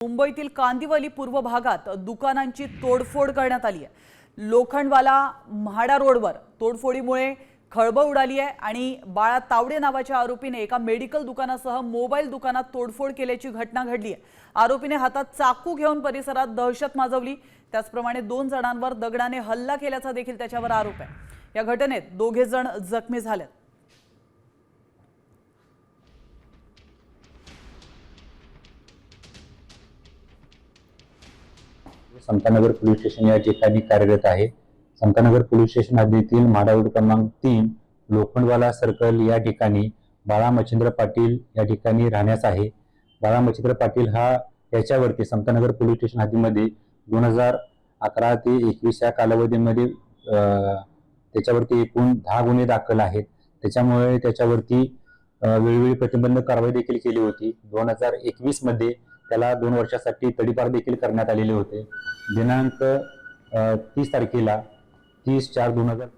मुंबईतील कांदिवली पूर्व भागात दुकानांची तोडफोड करण्यात आली आहे। लोखंडवाला म्हाडा रोडवर तोडफोडीमुळे खळबळ उडाली आहे आणि बाळा तावडे नावाच्या आरोपीने एका मेडिकल दुकानासह मोबाईल दुकानात तोडफोड केल्याची घटना घडली आहे। आरोपीने हातात चाकू घेऊन परिसरात दहशत माजवली। त्याचप्रमाणे 2 जणांवर दगडाने हल्ला केल्याचा देखील त्याच्यावर आरोप आहे। या घटनेत 2 जण जखमी झाले। समतानगर पोलीस स्टेशन या ठिकाणी कार्यरत आहे। समतानगर पोलीस स्टेशन हद्दीतील म्हाडा रोड क्रमांक 3 लोखंडवाला सर्कल या ठिकाणी बाळा मच्छिंद्र पाटील या ठिकाणी राहण्यास आहे। बाळा मच्छिंद्र पाटील हा याच्यावरती समतानगर पोलीस स्टेशन हद्दीमध्ये 2011 ते 21 या कालावधीमध्ये त्याच्यावरती एकूण 10 गुन्हे दाखल आहेत। त्याच्यामुळे त्याच्यावरती वेळोवेळी प्रतिबंधक कारवाई देखील केली होती। 2021 मध्ये त्याला 2 वर्षासाठी तडीपार देखील करण्यात आलेले होते। दिनांक 30 तारखेला 30/4/2000